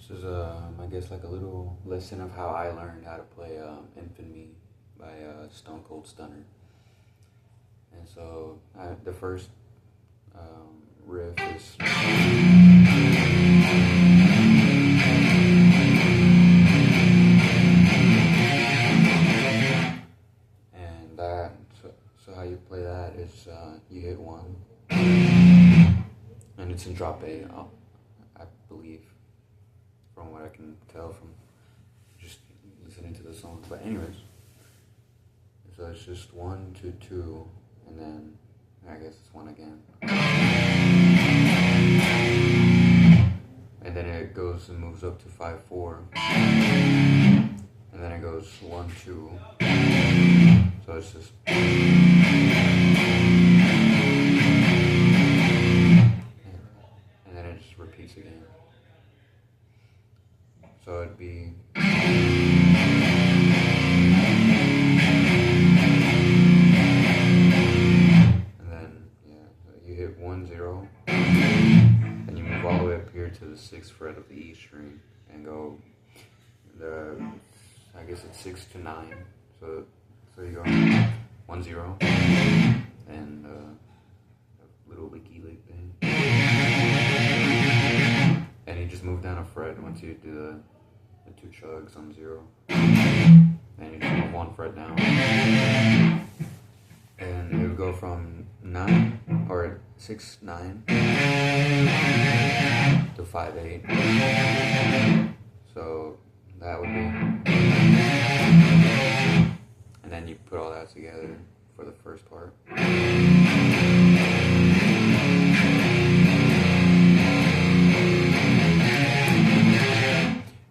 This is, I guess, like a little lesson of how I learned how to play Infamy by Stone Cold Stunner. And so, the first riff is. And that, so how you play that is you hit one, and it's in drop A, I believe, from what I can tell from just listening to the song. But anyways, so it's just 1, 2, 2, and then I guess it's 1 again, and then it goes and moves up to 5, 4, and then it goes 1, 2. So it's just. And then it just repeats again. So it'd be. And then, yeah, you hit 1, 0. And you move all the way up here to the 6th fret of the E string and go I guess it's 6 to 9. So you go 1, 0 and a little licky lick thing, and you just move down a fret once you do the 2 chugs on 0, and you just move 1 fret down, and it would go from 9 or 6, 9 to 5, 8. So that would be. And then you put all that together for the first part.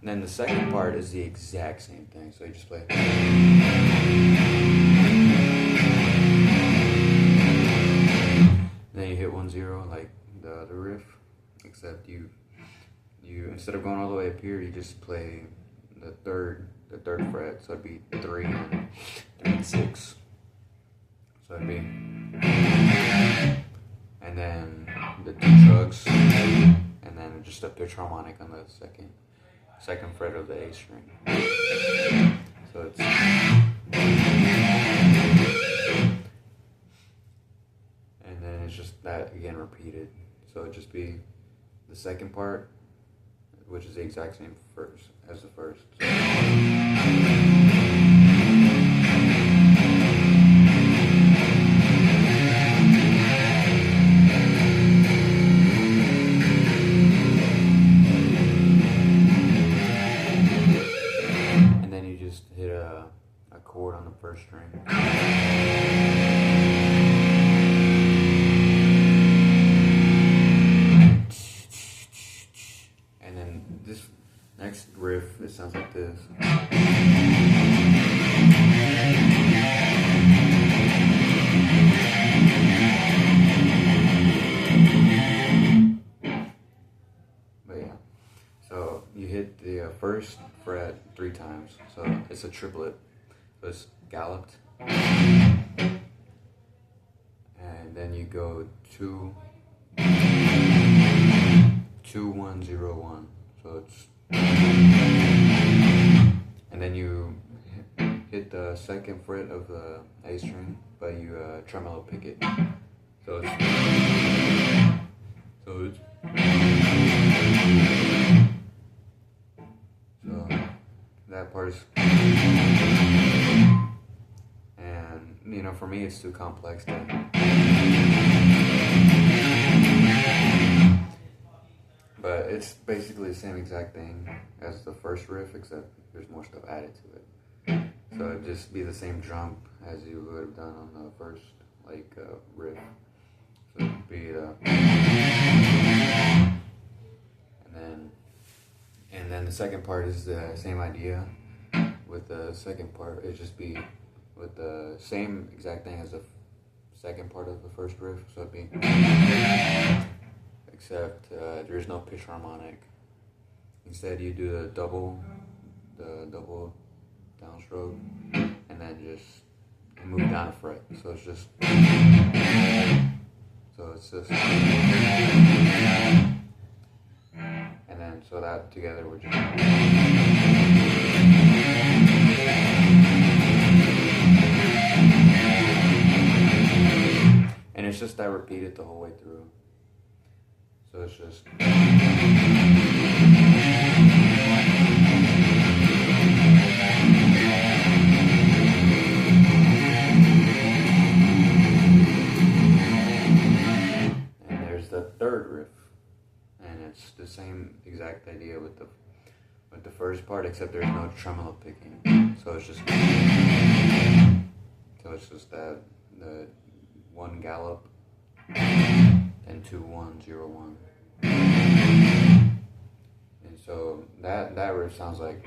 And then the second part is the exact same thing. So you just play. And then you hit 1, 0 like the other riff, except you instead of going all the way up here, you just play the third fret, so it'd be 3 and 6. So it'd be, and then the 2 chugs, and then just a pitch harmonic on the second fret of the A string. So it's, and then it's just that again repeated. So it'd just be the second part, which is the exact same as the first. And then you just hit a chord on the first string. Next riff, it sounds like this. But yeah, so you hit the first fret 3 times, so it's a triplet. So it's galloped, and then you go 2, 2, 1, 0, 1. So it's. And then you hit the second fret of the A string, but you tremolo pick it. So it's so that part's, and for me it's too complex to. But it's basically the same exact thing as the first riff, except there's more stuff added to it. So it'd just be the same jump as you would have done on the first riff. So it'd be and then the second part is the same idea. With the second part, it'd just be with the same exact thing as the second part of the first riff. So it'd be. Except there's no pitch harmonic. Instead, you do the double downstroke, and then just move down a fret. So it's just and then so that together would just... And it's just that repeated the whole way through. So it's just... And there's the third riff. And it's the same exact idea with the first part, except there's no tremolo picking. So it's just that the one gallop and 2-1-0-1. And so that riff sounds like...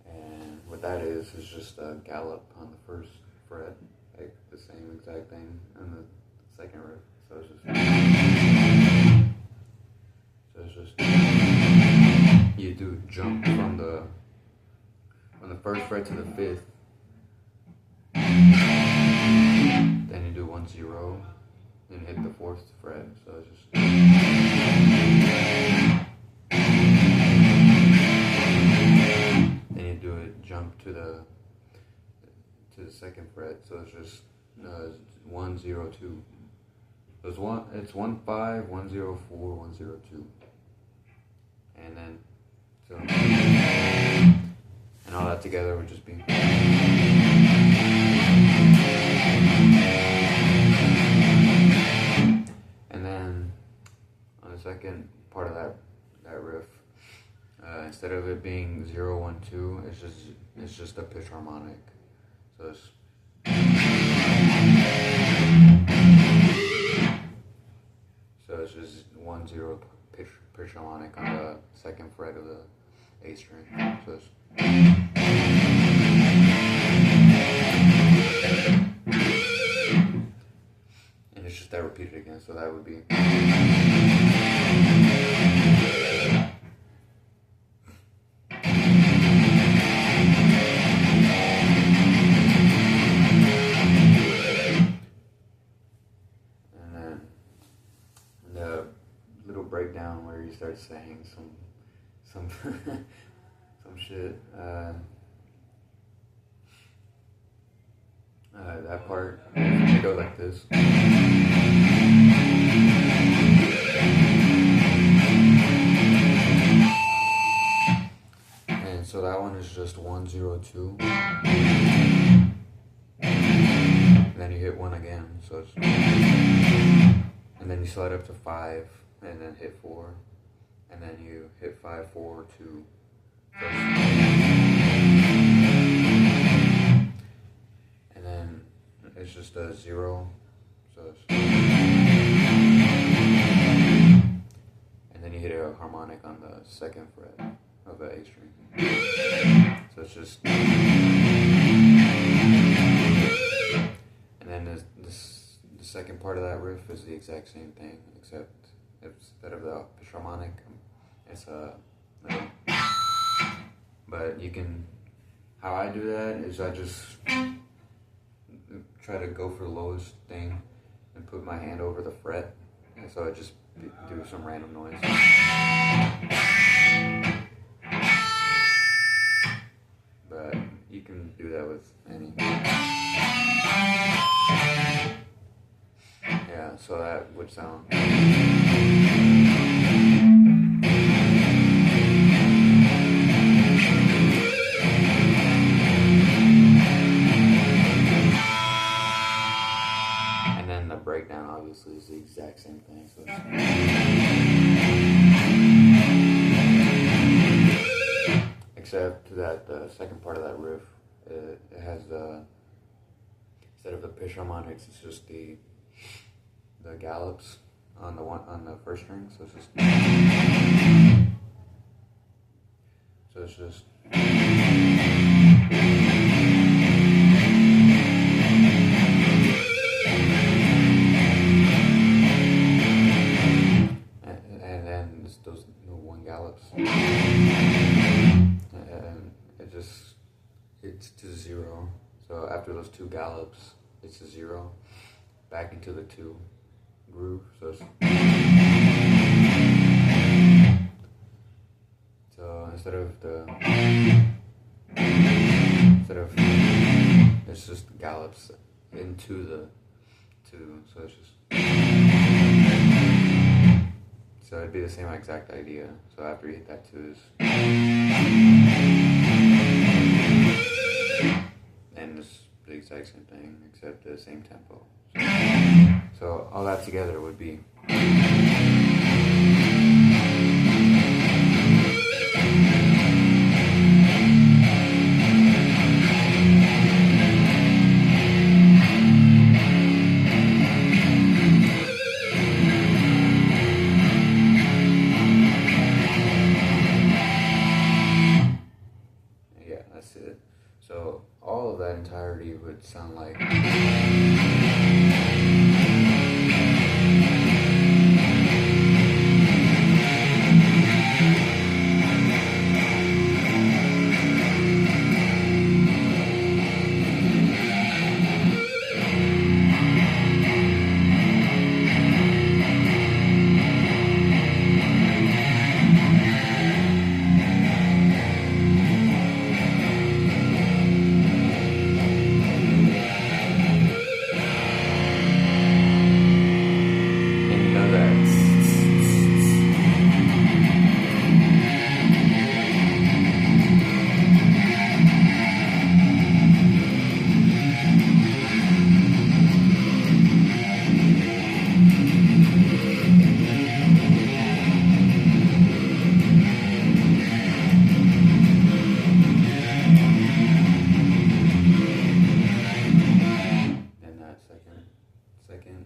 And what that is just a gallop on the first fret, like the same exact thing on the second riff. So it's just you do jump from the first fret to the fifth, then you do 1-0, then hit the fourth fret. So it's just... Then you do a jump to the second fret. So it's just 1-0-2. So it's 1-5, 1-0-4, 1-0-2, and then so, and all that together would just be. And then on the second part of that riff, instead of it being 0-1-2, it's just a pitch harmonic. So it's... So it's just 1-0 pitch harmonic on the second fret of the A string. So it's... And it's just that repeated again, so that would be... breakdown where you start saying some shit. That part, it goes like this. And so that one is just 1-0-2. And then you hit 1 again, so it's... And then you slide up to 5. And then hit 4, and then you hit 5, 4, 2. And then it's just a 0, so it's... And then you hit a harmonic on the second fret of the A string. So it's just... And then the second part of that riff is the exact same thing, except instead of the pitch harmonic, it's a middle. But you can, how I do that is I just try to go for the lowest thing and put my hand over the fret, and so I just do some random noise. But you can do that with any. Yeah, so that would sound... And then the breakdown obviously is the exact same thing. So except that the second part of that riff, it has the... Instead of the pitch harmonics, it's just the gallops on the first string. So it's just and then those one gallops, and it's to 0. So after those 2 gallops, it's a 0 back into the 2 groove. So instead of it's just gallops into the 2. So it's just so it'd be the same exact idea. So after you hit that 2 and it's the exact same thing except the same tempo. So all that together would be that's it. So all of that entirety would sound like second